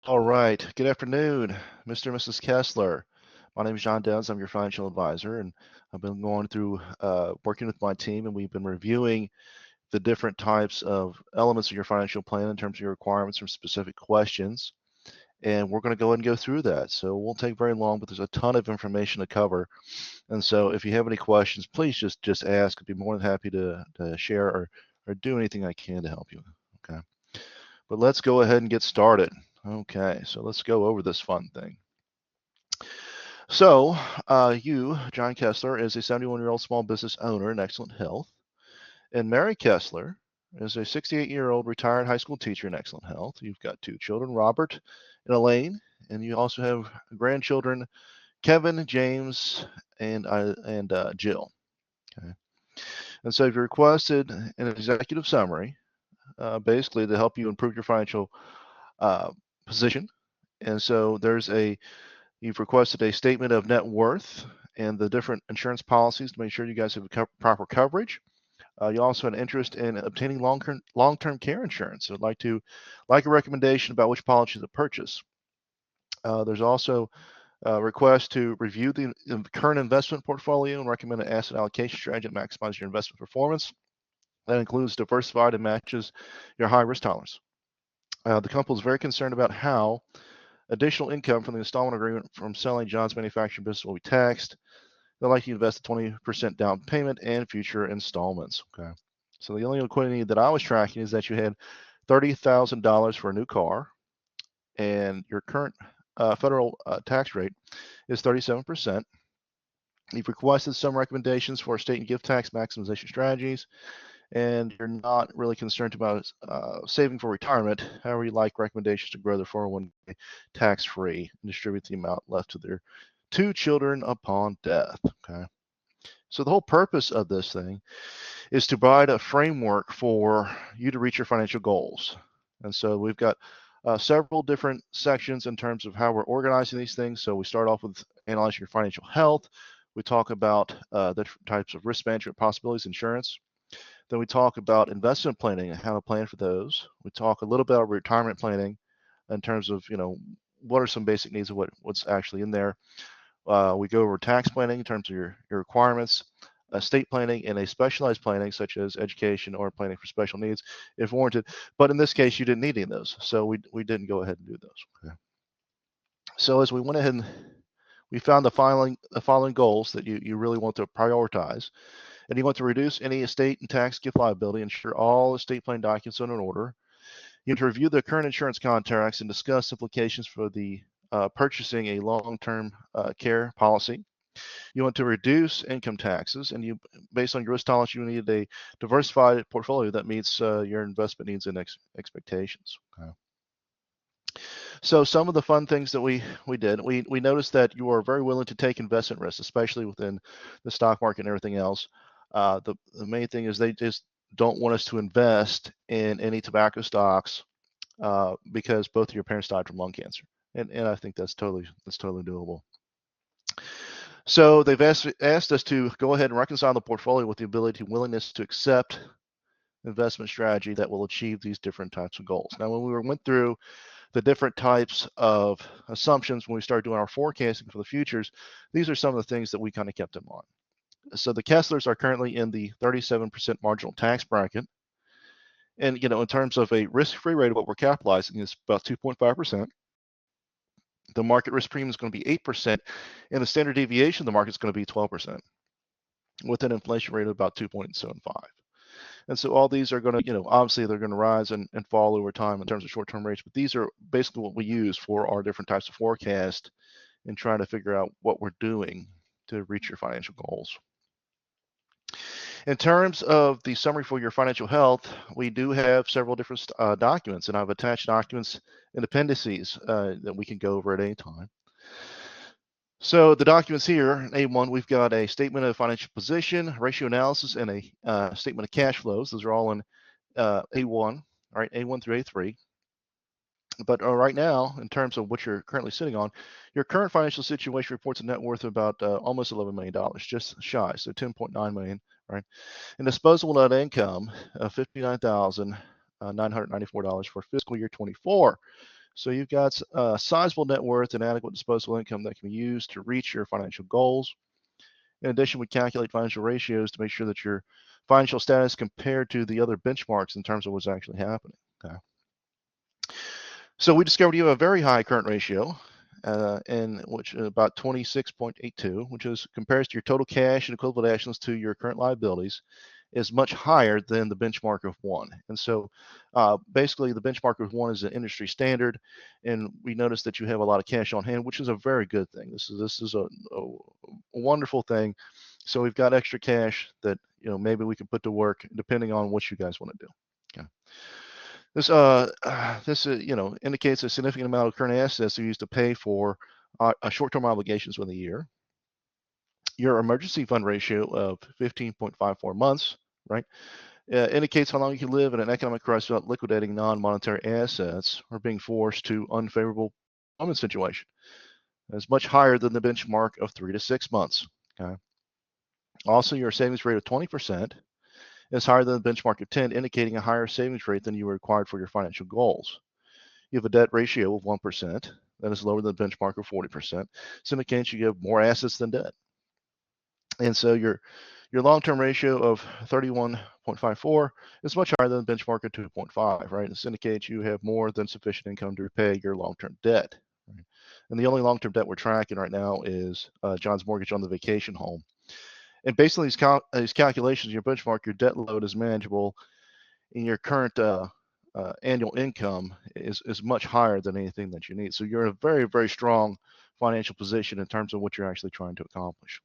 All right. Good afternoon, Mr. and Mrs. Kessler. My name is John Downs. I'm your financial advisor, and I've been going through working with my team, and we've been reviewing the different types of elements of your financial plan in terms of your requirements from specific questions. And we're going to go ahead and go through that. So it won't take very long, but there's a ton of information to cover. And so if you have any questions, please just ask. I'd be more than happy to share or do anything I can to help you. Okay. But let's go ahead and get started. Okay, so let's go over this fun thing. So, you, John Kessler, is a 71-year-old small business owner in excellent health. And Mary Kessler is a 68-year-old retired high school teacher in excellent health. You've got two children, Robert and Elaine, and you also have grandchildren, Kevin, James, and Jill. Okay. And so you've requested an executive summary, basically to help you improve your financial position. And so you've requested a statement of net worth and the different insurance policies to make sure you guys have proper coverage. You also have an interest in obtaining long-term care insurance. So I'd like a recommendation about which policy to purchase. There's also a request to review the current investment portfolio and recommend an asset allocation strategy to maximize your investment performance. That includes diversified and matches your high risk tolerance. The company is very concerned about how additional income from the installment agreement from selling John's manufacturing business will be taxed. They'll likely invest a 20% down payment and future installments. Okay. So the only liquidity that I was tracking is that you had $30,000 for a new car, and your current federal tax rate is 37%. You've requested some recommendations for state and gift tax maximization strategies, and you're not really concerned about saving for retirement. However, you like recommendations to grow their 401k tax-free and distribute the amount left to their two children upon death. Okay. So the whole purpose of this thing is to provide a framework for you to reach your financial goals. And so we've got several different sections in terms of how we're organizing these things. So we start off with analyzing your financial health. We talk about the different types of risk management possibilities, insurance. Then we talk about investment planning and how to plan for those. We talk a little bit about retirement planning in terms of, what are some basic needs of what's actually in there. We go over tax planning in terms of your requirements, estate planning, and a specialized planning such as education or planning for special needs if warranted. But in this case, you didn't need any of those, so we didn't go ahead and do those. Okay. So as we went ahead and we found the following goals that you really want to prioritize. And you want to reduce any estate and tax gift liability, ensure all estate planning documents are in order. You want to review the current insurance contracts and discuss implications for the purchasing a long-term care policy. You want to reduce income taxes, and based on your risk tolerance, you need a diversified portfolio that meets your investment needs and expectations. Okay. So some of the fun things that we did, we noticed that you are very willing to take investment risks, especially within the stock market and everything else. The main thing is they just don't want us to invest in any tobacco stocks because both of your parents died from lung cancer, and I think that's totally doable. So they've asked us to go ahead and reconcile the portfolio with the ability and willingness to accept investment strategy that will achieve these different types of goals. Now, when we went through the different types of assumptions when we started doing our forecasting for the futures, these are some of the things that we kind of kept in mind. So the Kesslers are currently in the 37% marginal tax bracket. And, in terms of a risk-free rate of what we're capitalizing is about 2.5%. The market risk premium is going to be 8%, and the standard deviation of the market is going to be 12%, with an inflation rate of about 2.75. And so all these are going to, obviously they're going to rise and fall over time in terms of short-term rates, but these are basically what we use for our different types of forecast and trying to figure out what we're doing to reach your financial goals. In terms of the summary for your financial health, we do have several different documents, and I've attached documents and appendices that we can go over at any time. So the documents here, A1, we've got a statement of financial position, ratio analysis, and a statement of cash flows. Those are all in A1, all right, A1 through A3. But right now, in terms of what you're currently sitting on, your current financial situation reports a net worth of about almost $11 million, just shy, so $10.9 million, right? And disposable net income of $59,994 for fiscal year 24. So you've got a sizable net worth and adequate disposable income that can be used to reach your financial goals. In addition, we calculate financial ratios to make sure that your financial status compared to the other benchmarks in terms of what's actually happening. Okay. So we discovered you have a very high current ratio, and which is about 26.82, which is compares to your total cash and equivalent assets to your current liabilities, is much higher than the benchmark of 1. And so basically the benchmark of 1 is an industry standard, and we noticed that you have a lot of cash on hand, which is a very good thing. This is a wonderful thing. So we've got extra cash that maybe we can put to work depending on what you guys want to do. Okay. This indicates a significant amount of current assets are used to pay for short-term obligations within a year. Your emergency fund ratio of 15.54 months, right, indicates how long you can live in an economic crisis without liquidating non-monetary assets or being forced to unfavorable employment situation. It's much higher than the benchmark of 3 to 6 months. Okay. Also, your savings rate of 20% is higher than the benchmark of 10, indicating a higher savings rate than you were required for your financial goals. You have a debt ratio of 1%. That is lower than the benchmark of 40%. This indicates you have more assets than debt. And so your long-term ratio of 31.54 is much higher than the benchmark of 2.5, right? This indicates you have more than sufficient income to repay your long-term debt. Right? And the only long-term debt we're tracking right now is John's mortgage on the vacation home. And based on these calculations, your benchmark, your debt load is manageable, and your current annual income is much higher than anything that you need. So you're in a very, very strong financial position in terms of what you're actually trying to accomplish.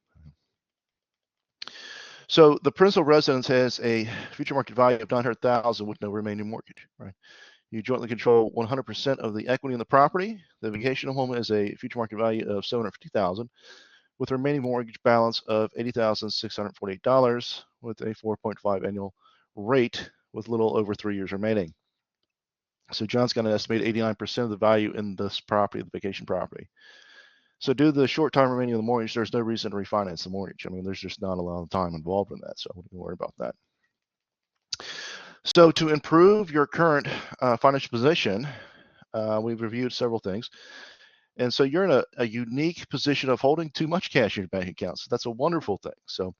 So the principal residence has a future market value of $900,000 with no remaining mortgage, right? You jointly control 100% of the equity in the property. The vacation home has a future market value of $750,000 with a remaining mortgage balance of $80,648 with a 4.5 annual rate with a little over 3 years remaining. So John's got an estimated 89% of the value in this property, the vacation property. So due to the short time remaining of the mortgage, there's no reason to refinance the mortgage. I mean, there's just not a lot of time involved in that, so I wouldn't worry about that. So to improve your current financial position, we've reviewed several things. And so you're in a unique position of holding too much cash in your bank account. So that's a wonderful thing. So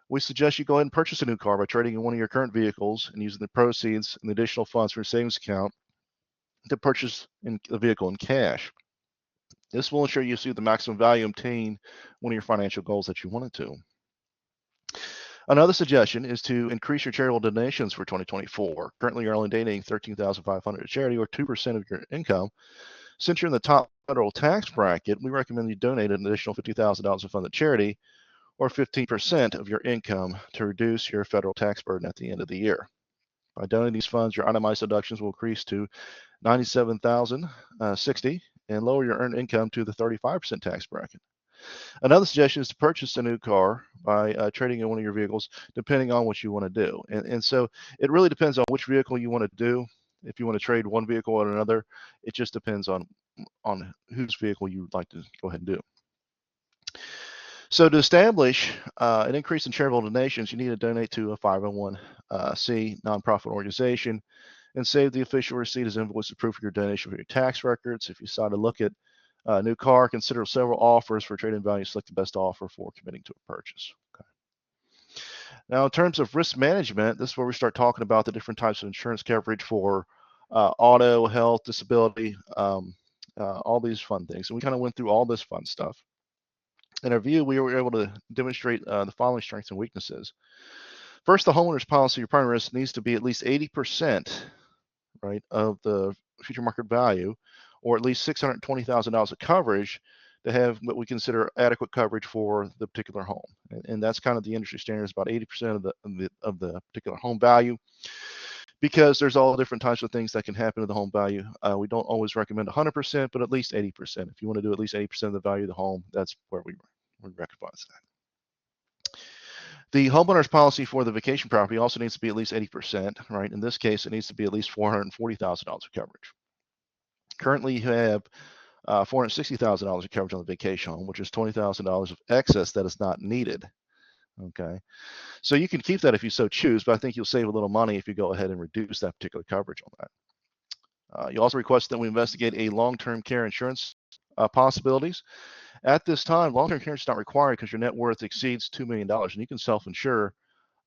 we suggest you go ahead and purchase a new car by trading in one of your current vehicles and using the proceeds and the additional funds from your savings account to purchase the vehicle in cash. This will ensure you see the maximum value obtained one of your financial goals that you wanted to. Another suggestion is to increase your charitable donations for 2024. Currently, you're only donating $13,500 to charity, or 2% of your income. Since you're in the top federal tax bracket, we recommend you donate an additional $50,000 to fund the charity, or 15% of your income to reduce your federal tax burden at the end of the year. By donating these funds, your itemized deductions will increase to $97,060 and lower your earned income to the 35% tax bracket. Another suggestion is to purchase a new car by trading in one of your vehicles, depending on what you want to do. And so it really depends on which vehicle you want to do. If you want to trade one vehicle or another, it just depends on whose vehicle you would like to go ahead and do. So to establish an increase in charitable donations, you need to donate to a 501c nonprofit organization and save the official receipt as invoice as proof of your donation for your tax records. If you decide to look at a new car, consider several offers for trade-in value. Select the best offer for committing to a purchase. Okay. Now, in terms of risk management, this is where we start talking about the different types of insurance coverage for auto, health, disability, all these fun things. And we kind of went through all this fun stuff. In our review, we were able to demonstrate the following strengths and weaknesses. First, the homeowner's policy, your primary risk, needs to be at least 80%, right, of the future market value, or at least $620,000 of coverage to have what we consider adequate coverage for the particular home. And that's kind of the industry standard, is about 80% of the particular home value, because there's all different types of things that can happen to the home value. We don't always recommend 100%, but at least 80%. If you want to do at least 80% of the value of the home, that's where we recommend that. The homeowner's policy for the vacation property also needs to be at least 80%, right? In this case, it needs to be at least $440,000 of coverage. Currently, you have $460,000 of coverage on the vacation home, which is $20,000 of excess that is not needed. Okay, so you can keep that if you so choose, but I think you'll save a little money if you go ahead and reduce that particular coverage on You also request that we investigate a long-term care insurance possibilities. At this time, long-term care is not required because your net worth exceeds $2 million, and you can self-insure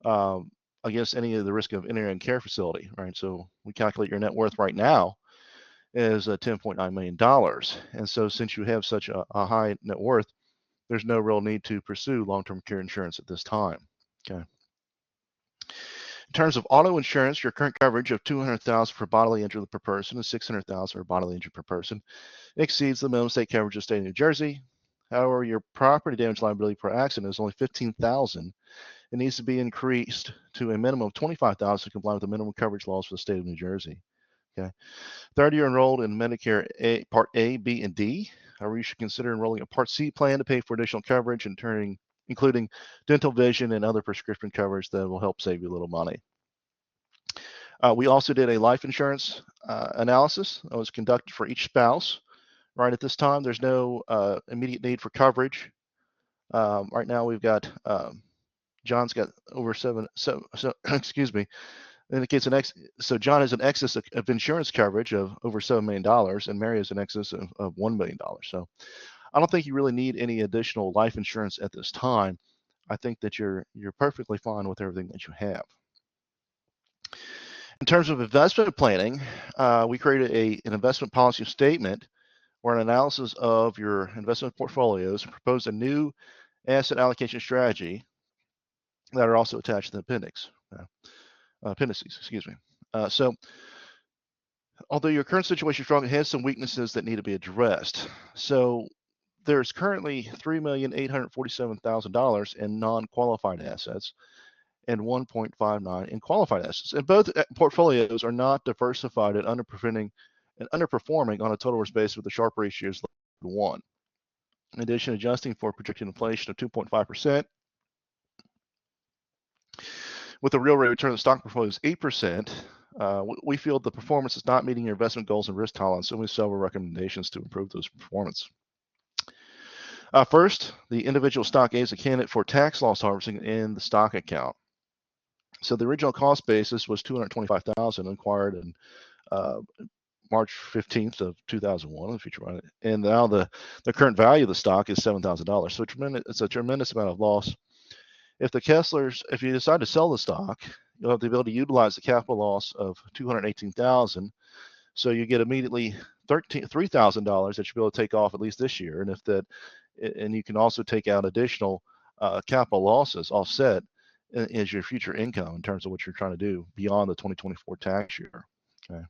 um, against any of the risk of entering a care facility, right? So we calculate your net worth right now is $10.9 million. And so since you have such a high net worth, there's no real need to pursue long-term care insurance at this time. Okay. In terms of auto insurance, your current coverage of $200,000 for bodily injury per person and $600,000 for bodily injury per person exceeds the minimum state coverage of the state of New Jersey. However, your property damage liability per accident is only $15,000. It needs to be increased to a minimum of $25,000 to comply with the minimum coverage laws for the state of New Jersey. Okay. Third, you're enrolled in Medicare Part A, B, and D. However, you should consider enrolling a Part C plan to pay for additional coverage, including dental, vision, and other prescription coverage that will help save you a little money. We also did a life insurance analysis that was conducted for each spouse. Right at this time, there's no immediate need for coverage. Right now, we've got John's got over excuse me, indicates so John has an excess of insurance coverage of over $7 million, and Mary has an excess of $1 million. So I don't think you really need any additional life insurance at this time. I think that you're perfectly fine with everything that you have. In terms of investment planning, we created an investment policy statement or an analysis of your investment portfolios and proposed a new asset allocation strategy that are also attached to the appendices, excuse me. So although your current situation is strong, it has some weaknesses that need to be addressed. So there's currently $3,847,000 in non-qualified assets and 1.59 in qualified assets. And both portfolios are not diversified and underperforming on a total risk basis with the Sharpe ratios 1. In addition, adjusting for projected inflation of 2.5%, with the real rate of return of the stock portfolio is 8%, we feel the performance is not meeting your investment goals and risk tolerance, so we have several recommendations to improve those performance. First, the individual stock A is a candidate for tax loss harvesting in the stock account. So the original cost basis was $225,000 acquired in March 15th of 2001, the future one, and now the current value of the stock is $7,000. So it's a tremendous amount of loss. If you decide to sell the stock, you'll have the ability to utilize the capital loss of $218,000. So you get immediately $3,000 that you'll be able to take off at least this year, and you can also take out additional capital losses offset as your future income in terms of what you're trying to do beyond the 2024 tax year. Okay.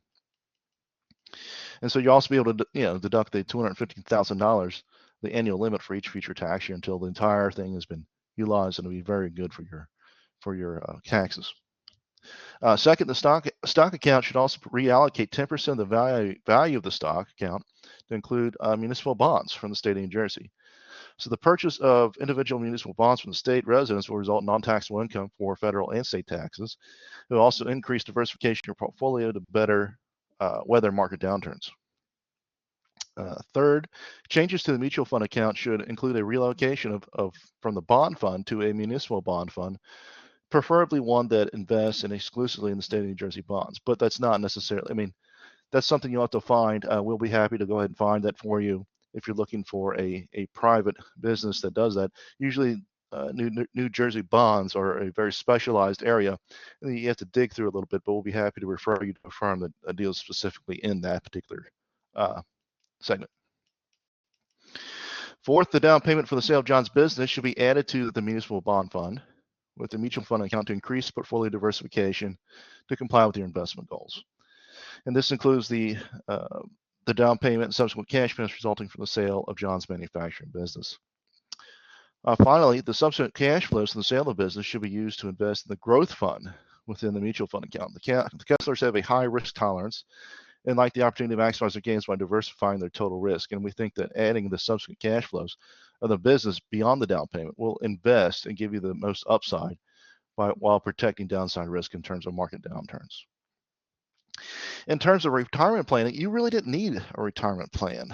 And so you also be able to deduct the $250,000, the annual limit for each future tax year until the entire thing has been utilized, and it'll be very good for your taxes. Second, the stock account should also reallocate 10% of the value of the stock account to include municipal bonds from the state of New Jersey. So the purchase of individual municipal bonds from the state residents will result in non-taxable income for federal and state taxes. It will also increase diversification of your portfolio to better weather market downturns. Third, changes to the mutual fund account should include a relocation from the bond fund to a municipal bond fund, preferably one that invests exclusively in the state of New Jersey bonds. But that's not necessarily, that's something you'll have to find. We'll be happy to go ahead and find that for you if you're looking for a private business that does that. Usually New Jersey bonds are a very specialized area. You have to dig through a little bit, but we'll be happy to refer you to a firm that deals specifically in that particular segment. Fourth, the down payment for the sale of John's business should be added to the municipal bond fund with the mutual fund account to increase portfolio diversification to comply with your investment goals. And this includes the down payment and subsequent cash payments resulting from the sale of John's manufacturing business. Finally, the subsequent cash flows from the sale of the business should be used to invest in the growth fund within the mutual fund account. The Kesslers have a high risk tolerance and like the opportunity to maximize their gains by diversifying their total risk. And we think that adding the subsequent cash flows of the business beyond the down payment will invest and give you the most upside while protecting downside risk in terms of market downturns. In terms of retirement planning, you really didn't need a retirement plan.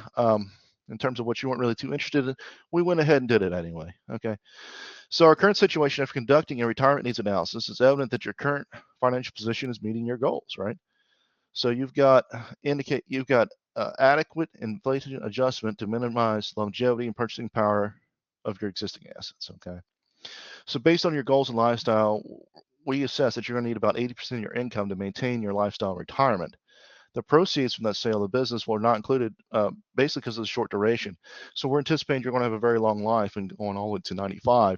In terms of what you weren't really too interested in, we went ahead and did it anyway. Okay. So our current situation of conducting a retirement needs analysis is evident that your current financial position is meeting your goals, right? So you've got adequate inflation adjustment to minimize longevity and purchasing power of your existing assets. Okay. So based on your goals and lifestyle, we assess that you're going to need about 80% of your income to maintain your lifestyle in retirement. The proceeds from that sale of the business were not included, basically because of the short duration. So we're anticipating you're going to have a very long life and going all the way to 95,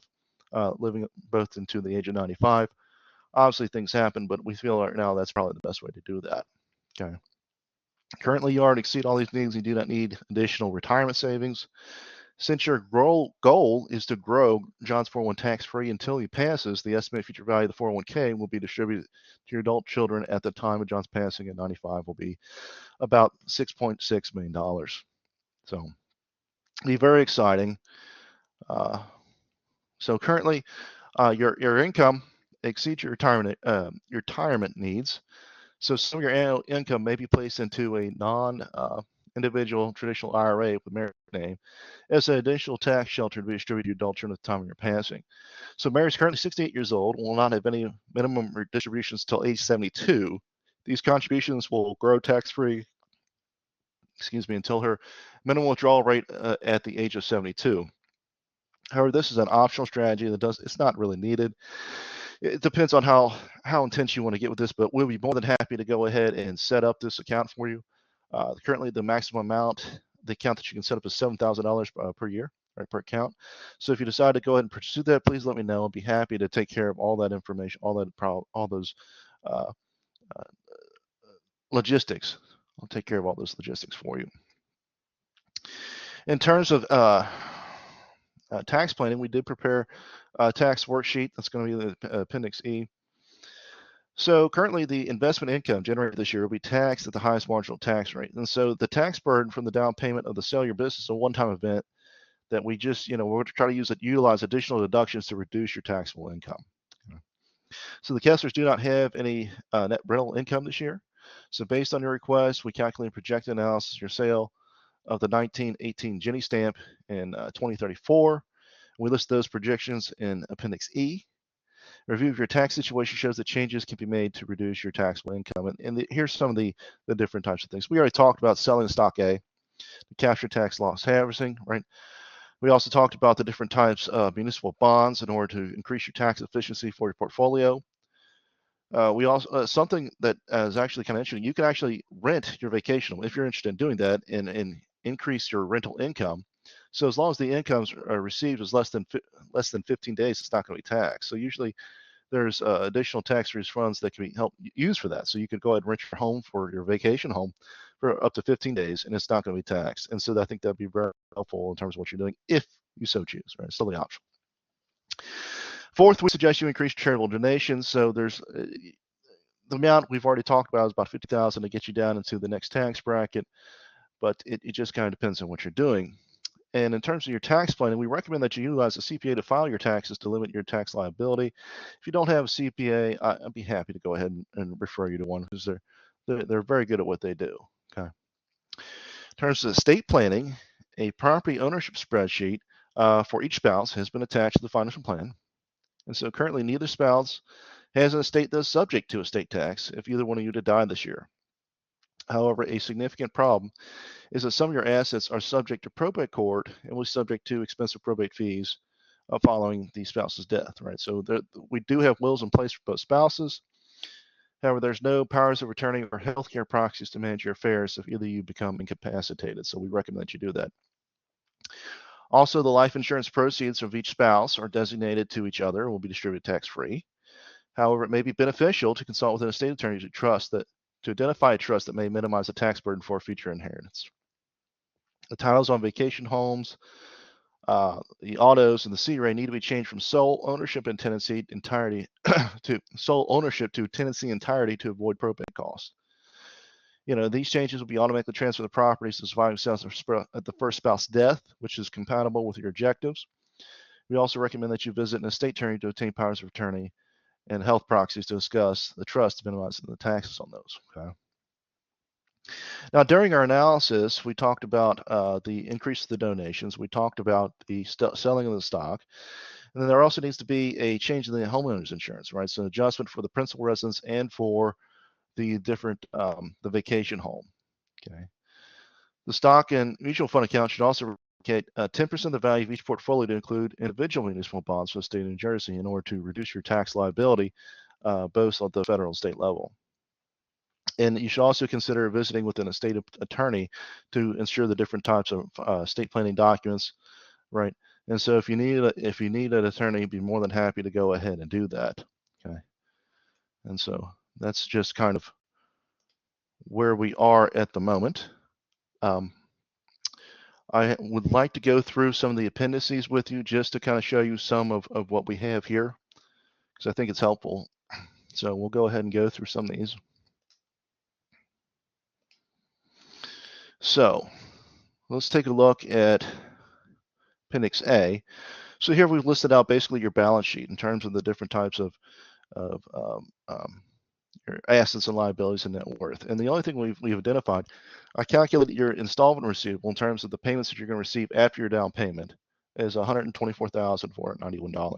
living both into the age of 95. Obviously, things happen, but we feel right now that's probably the best way to do that. Okay. Currently, you already exceed all these needs. You do not need additional retirement savings. Since your goal is to grow John's 401 tax-free until he passes, the estimated future value of the 401k will be distributed to your adult children at the time of John's passing at 95 will be about $6.6 million. So it'll be very exciting. So currently, your income exceeds your retirement needs. So some of your annual income may be placed into a non-individual traditional IRA with Mary's name as an additional tax shelter to be distributed to your adult children at the time of your passing. So Mary's currently 68 years old and will not have any minimum distributions until age 72. These contributions will grow tax-free, until her minimum withdrawal rate at the age of 72. However, this is an optional strategy it's not really needed. It depends on how intense you want to get with this, but we'll be more than happy to go ahead and set up this account for you. Currently, the maximum amount, the account that you can set up is $7,000 per year, right, per account. So if you decide to go ahead and pursue that, please let me know. I'll be happy to take care of all that information, all those uh, uh, logistics. I'll take care of all those logistics for you. In terms of tax planning, we did prepare a tax worksheet. That's going to be the Appendix E. So currently, the investment income generated this year will be taxed at the highest marginal tax rate. And so the tax burden from the down payment of the sale of your business is a one-time event that we just, we're going to try to utilize additional deductions to reduce your taxable income. So the Kesslers do not have any net rental income this year. So based on your request, we calculate projected analysis of your sale of the 1918 Jenny stamp in 2034. We list those projections in Appendix E. A review of your tax situation shows that changes can be made to reduce your taxable income. And here's some of the different types of things. We already talked about selling stock A, the capture tax loss harvesting, right? We also talked about the different types of municipal bonds in order to increase your tax efficiency for your portfolio. We also something that is actually kind of interesting. You can actually rent your vacation home if you're interested in doing that and increase your rental income. So as long as the incomes are received is less than 15 days, it's not going to be taxed. So usually there's additional tax refunds that can be used for that. So you could go ahead and rent your home for your vacation home for up to 15 days, and it's not going to be taxed. And so I think that'd be very helpful in terms of what you're doing if you so choose. Right, it's totally optional. Fourth, we suggest you increase charitable donations. So there's the amount we've already talked about is about $50,000 to get you down into the next tax bracket, but it just kind of depends on what you're doing. And in terms of your tax planning, we recommend that you utilize a CPA to file your taxes to limit your tax liability. If you don't have a CPA, I'd be happy to go ahead and refer you to one because they're very good at what they do. Okay. In terms of estate planning, a property ownership spreadsheet for each spouse has been attached to the financial plan. And so currently neither spouse has an estate that's subject to estate tax if either one of you to die this year. However, a significant problem is that some of your assets are subject to probate court and will be subject to expensive probate fees following the spouse's death, right? So we do have wills in place for both spouses. However, there's no powers of attorney or healthcare proxies to manage your affairs if either you become incapacitated. So we recommend that you do that. Also, the life insurance proceeds of each spouse are designated to each other and will be distributed tax-free. However, it may be beneficial to consult with an estate attorney to identify a trust that may minimize the tax burden for future inheritance. The titles on vacation homes, the autos, and the C-Ray need to be changed from sole ownership and tenancy entirety to sole ownership to tenancy entirety to avoid probate costs. These changes will be automatically transferred the properties to the surviving spouse at the first spouse's death, which is compatible with your objectives. We also recommend that you visit an estate attorney to obtain powers of attorney and health proxies to discuss the trust to minimize the taxes on those. Okay. Now, during our analysis, we talked about the increase of the donations. We talked about the selling of the stock. And then there also needs to be a change in the homeowner's insurance, right? So an adjustment for the principal residence and for the different the vacation home. Okay. The stock and mutual fund account should also allocate 10% of the value of each portfolio to include individual municipal bonds for the state of New Jersey in order to reduce your tax liability, both at the federal and state level. And you should also consider visiting with an estate attorney to ensure the different types of estate planning documents, right? And so if you need an attorney, be more than happy to go ahead and do that. Okay. And so that's just kind of where we are at the moment. I would like to go through some of the appendices with you just to kind of show you some of what we have here, because I think it's helpful. So we'll go ahead and go through some of these. So let's take a look at Appendix A. So here we've listed out basically your balance sheet in terms of the different types of your assets and liabilities and net worth. And the only thing we've identified, I calculated your installment receivable in terms of the payments that you're going to receive after your down payment is $124,491.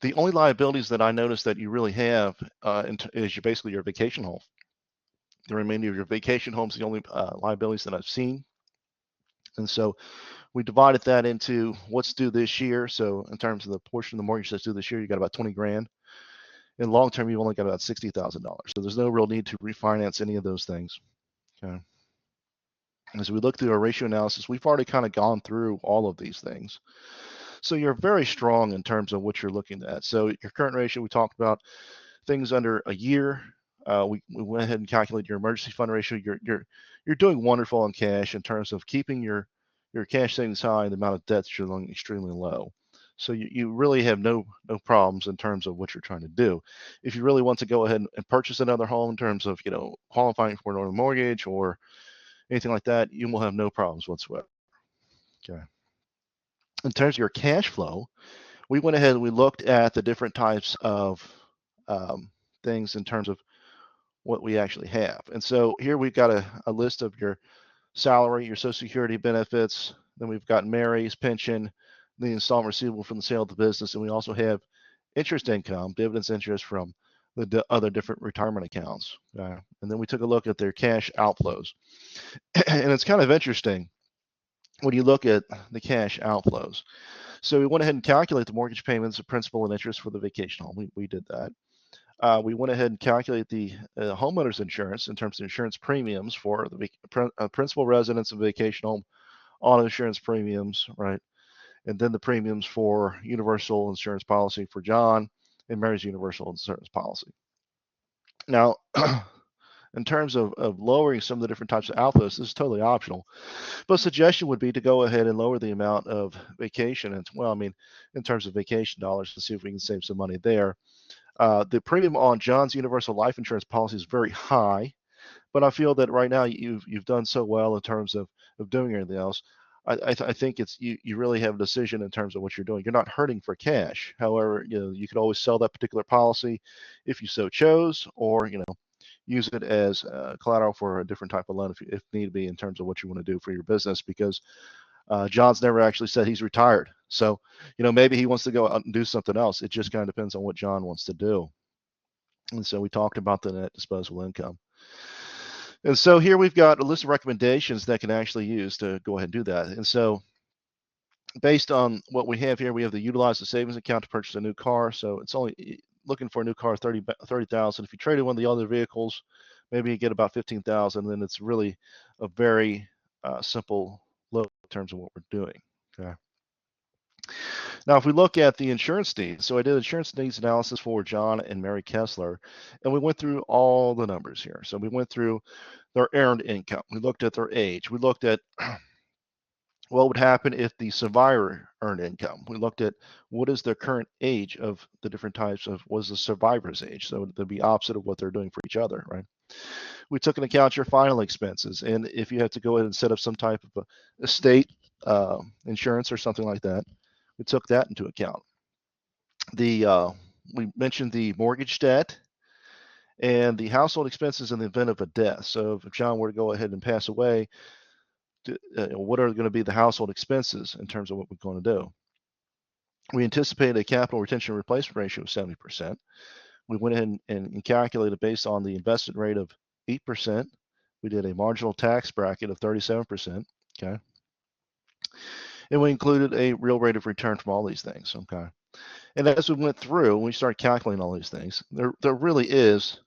The only liabilities that I noticed that you really have is basically your vacation home. The remainder of your vacation home is the only liabilities that I've seen. And so we divided that into what's due this year. So in terms of the portion of the mortgage that's due this year, you got about 20 grand. In long term, you've only got about $60,000. So there's no real need to refinance any of those things. Okay. As we look through our ratio analysis, we've already kind of gone through all of these things. So you're very strong in terms of what you're looking at. So your current ratio, we talked about things under a year. We went ahead and calculated your emergency fund ratio. You're doing wonderful on cash in terms of keeping your cash savings high and the amount of debt you're doing extremely low. So you really have no problems in terms of what you're trying to do. If you really want to go ahead and purchase another home in terms of qualifying for a mortgage or anything like that, you will have no problems whatsoever. Okay. In terms of your cash flow, we went ahead and we looked at the different types of things in terms of what we actually have. And so here we've got a list of your salary, your Social Security benefits, then we've got Mary's pension, the installment receivable from the sale of the business, and we also have interest income, dividends interest from the other different retirement accounts. And then we took a look at their cash outflows. And it's kind of interesting when you look at the cash outflows. So we went ahead and calculate the mortgage payments, the principal and interest for the vacation home. We did that. We went ahead and calculate the homeowner's insurance in terms of insurance premiums for the principal residence and vacation home, auto insurance premiums, right? And then the premiums for universal insurance policy for John and Mary's universal insurance policy. Now, in terms of lowering some of the different types of outflows, this is totally optional. But a suggestion would be to go ahead and lower the amount of vacation. And well, I mean, in terms of vacation dollars, to see if we can save some money there. The premium on John's universal life insurance policy is very high, but I feel that right now you've done so well in terms of doing everything else. I think it's you really have a decision in terms of what you're doing. You're not hurting for cash. However, you could always sell that particular policy if you so chose, or use it as collateral for a different type of loan if need be in terms of what you want to do for your business, because John's never actually said he's retired. So, maybe he wants to go out and do something else. It just kind of depends on what John wants to do. And so we talked about the net disposable income. And so here we've got a list of recommendations that can actually use to go ahead and do that. And so based on what we have here, we have to utilize the savings account to purchase a new car. So it's only looking for a new car, 30,000. If you trade in one of the other vehicles, maybe you get about 15,000. Then it's really a very simple look in terms of what we're doing. Okay. Now, if we look at the insurance needs, so I did insurance needs analysis for John and Mary Kessler, and we went through all the numbers here. So we went through their earned income. We looked at their age. We looked at what would happen if the survivor earned income. We looked at what is the current age of the different types of what is the survivor's age. So it'd be opposite of what they're doing for each other, right? We took into account your final expenses, and if you had to go ahead and set up some type of estate insurance or something like that, we took that into account. We mentioned the mortgage debt and the household expenses in the event of a death. So if John were to go ahead and pass away, what are going to be the household expenses in terms of what we're going to do? We anticipate a capital retention replacement ratio of 70%. We went ahead and calculated based on the investment rate of 8%. We did a marginal tax bracket of 37%. Okay. And we included a real rate of return from all these things. Okay. And as we went through, we started calculating all these things. There really is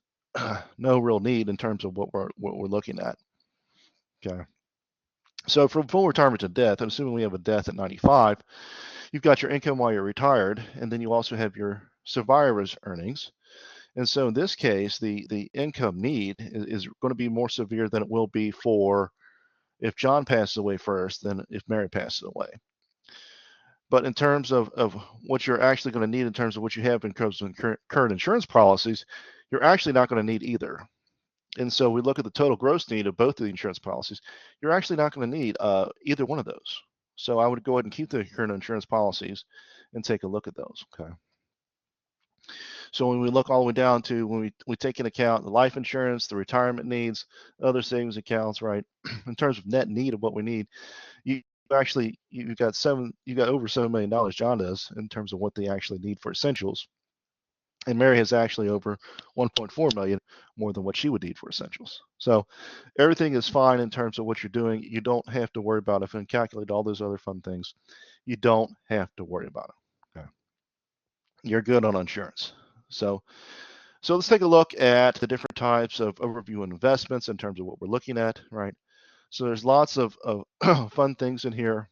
no real need in terms of what we're looking at. Okay. So from full retirement to death, and assuming we have a death at 95, you've got your income while you're retired, and then you also have your survivor's earnings. And so in this case, the income need is going to be more severe than it will be for if John passes away first than if Mary passes away. But in terms of what you're actually going to need in terms of what you have in terms of current insurance policies, you're actually not going to need either. And so we look at the total gross need of both of the insurance policies. You're actually not going to need either one of those. So I would go ahead and keep the current insurance policies and take a look at those. Okay. So when we look all the way down to when we take into account the life insurance, the retirement needs, other savings accounts, right? In terms of net need of what we need, you actually you got over $7 million, John does, in terms of what they actually need for essentials. And Mary has actually over 1.4 million more than what she would need for essentials. So everything is fine in terms of what you're doing. You don't have to worry about it. If you calculate all those other fun things, you don't have to worry about it. Okay. You're good on insurance. So let's take a look at the different types of overview investments in terms of what we're looking at, right? So there's lots of fun things in here.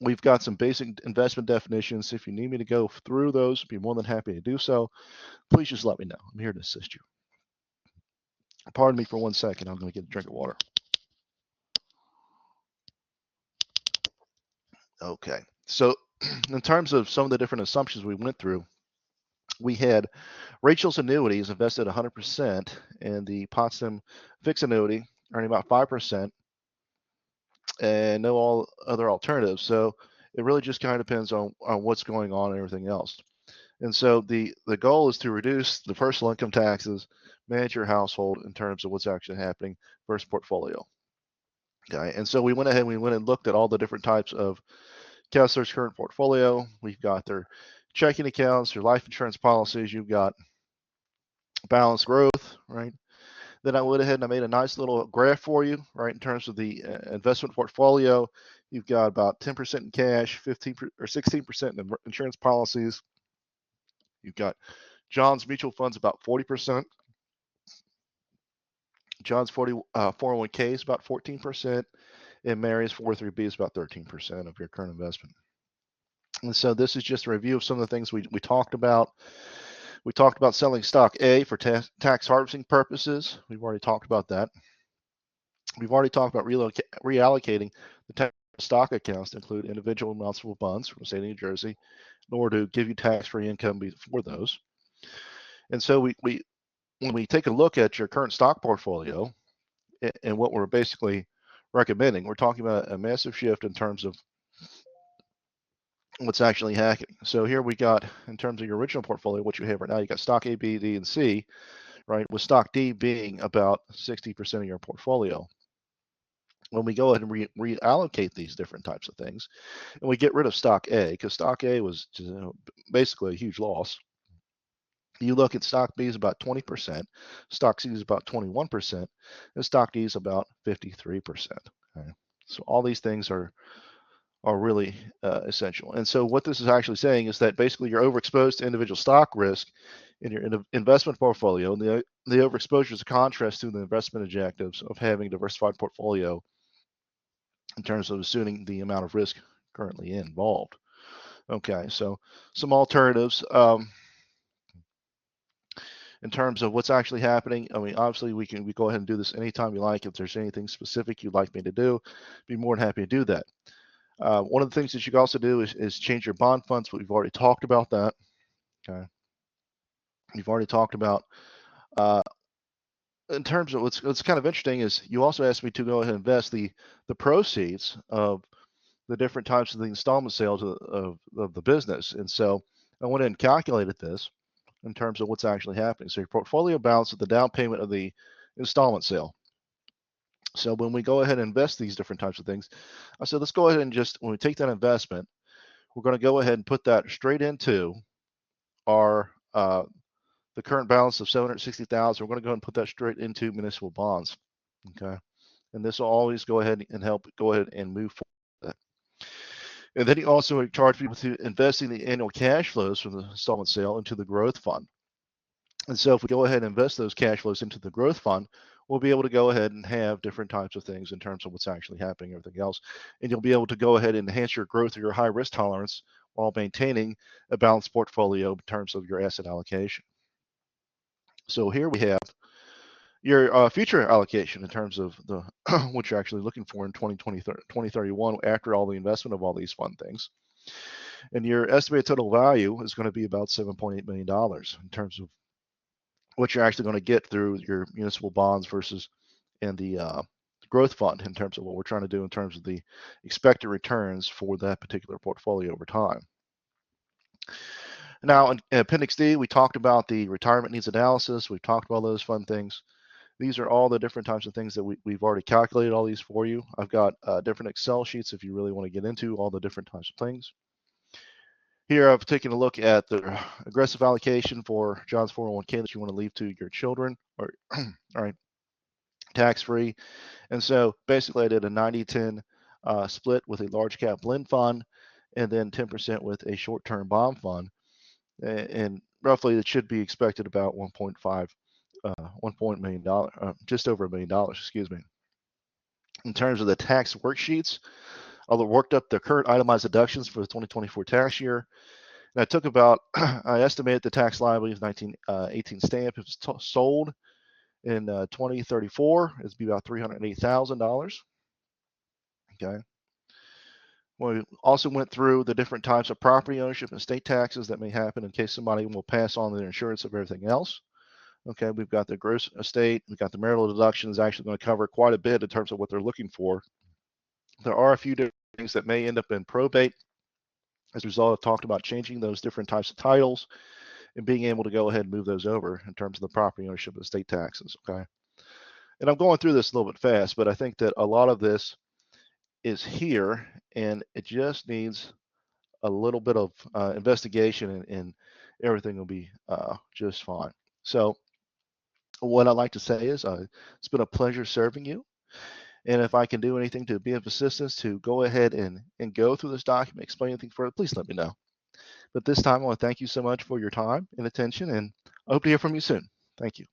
We've got some basic investment definitions. If you need me to go through those, I'd be more than happy to do so. Please just let me know. I'm here to assist you. Pardon me for 1 second. I'm going to get a drink of water. Okay. So in terms of some of the different assumptions we went through, we had Rachel's annuities invested 100% in the Potsdam fixed annuity, earning about 5%, and no all other alternatives. So it really just kind of depends on what's going on and everything else. And so the goal is to reduce the personal income taxes, manage your household in terms of what's actually happening versus portfolio. Okay. And so we went ahead and looked at all the different types of Kessler's current portfolio. We've got their checking accounts, your life insurance policies. You've got balanced growth, right? Then I went ahead and I made a nice little graph for you, right? In terms of the investment portfolio, you've got about 10% in cash, 15 or 16% in insurance policies. You've got John's mutual funds about 40%. John's 401k is about 14%, and Mary's 403b is about 13% of your current investment. And so this is just a review of some of the things we talked about. We talked about selling stock A for tax harvesting purposes. We've already talked about that. We've already talked about reallocating the tax stock accounts to include individual municipal funds from the state of New Jersey in order to give you tax-free income before those. And so when we take a look at your current stock portfolio and what we're basically recommending, we're talking about a massive shift in terms of what's actually happening. So here we got, in terms of your original portfolio, what you have right now, you got stock A, B, D, and C, right? With stock D being about 60% of your portfolio. When we go ahead and reallocate these different types of things, and we get rid of stock A, because stock A was basically a huge loss. You look at stock B is about 20%, stock C is about 21%, and stock D is about 53%. Okay? So all these things are really essential. And so what this is actually saying is that basically you're overexposed to individual stock risk in your investment portfolio. And the overexposure is a contrast to the investment objectives of having a diversified portfolio in terms of assuming the amount of risk currently involved. Okay, so some alternatives. In terms of what's actually happening, I mean, obviously we go ahead and do this anytime you like. If there's anything specific you'd like me to do, be more than happy to do that. One of the things that you can also do is change your bond funds. We've already talked about that. Okay. You've already talked about, in terms of what's kind of interesting is you also asked me to go ahead and invest the proceeds of the different types of the installment sales of the business. And so I went and calculated this in terms of what's actually happening. So your portfolio balance at the down payment of the installment sale. So when we go ahead and invest these different types of things, I said, let's go ahead and just, when we take that investment, we're going to go ahead and put that straight into our the current balance of $760,000, we're going to go ahead and put that straight into municipal bonds. Okay. And this will always go ahead and help go ahead and move forward. And then he also encouraged people to invest in the annual cash flows from the installment sale into the growth fund. And so if we go ahead and invest those cash flows into the growth fund, we'll be able to go ahead and have different types of things in terms of what's actually happening, everything else. And you'll be able to go ahead and enhance your growth or your high risk tolerance while maintaining a balanced portfolio in terms of your asset allocation. So here we have your future allocation in terms of the what you're actually looking for in 2031 after all the investment of all these fun things. And your estimated total value is going to be about $7.8 million in terms of what you're actually going to get through your municipal bonds versus in the growth fund in terms of what we're trying to do in terms of the expected returns for that particular portfolio over time. Now, in Appendix D, we talked about the retirement needs analysis. We've talked about those fun things. These are all the different types of things that we've already calculated all these for you. I've got different Excel sheets if you really want to get into all the different types of things. Here I've taken a look at the aggressive allocation for John's 401k that you want to leave to your children, or all right, tax-free. And so basically I did a 90-10 split with a large cap blend fund and then 10% with a short-term bond fund. And roughly it should be expected about $1.5 million, just over $1 million, excuse me. In terms of the tax worksheets, I worked up the current itemized deductions for the 2024 tax year. And I took about, I estimated the tax liability of 1918 stamp. If it's sold in 2034, it'd be about $308,000. Okay. We also went through the different types of property ownership and estate taxes that may happen in case somebody will pass on their insurance of everything else. Okay, we've got the gross estate, we've got the marital deductions actually going to cover quite a bit in terms of what they're looking for. There are a few different things that may end up in probate as a result of talked about changing those different types of titles and being able to go ahead and move those over in terms of the property ownership and estate taxes. Okay. And I'm going through this a little bit fast, but I think that a lot of this is here and it just needs a little bit of investigation and everything will be just fine. So what I'd like to say is it's been a pleasure serving you. And if I can do anything to be of assistance to go ahead and go through this document, explain anything further, please let me know. But this time, I want to thank you so much for your time and attention, and I hope to hear from you soon. Thank you.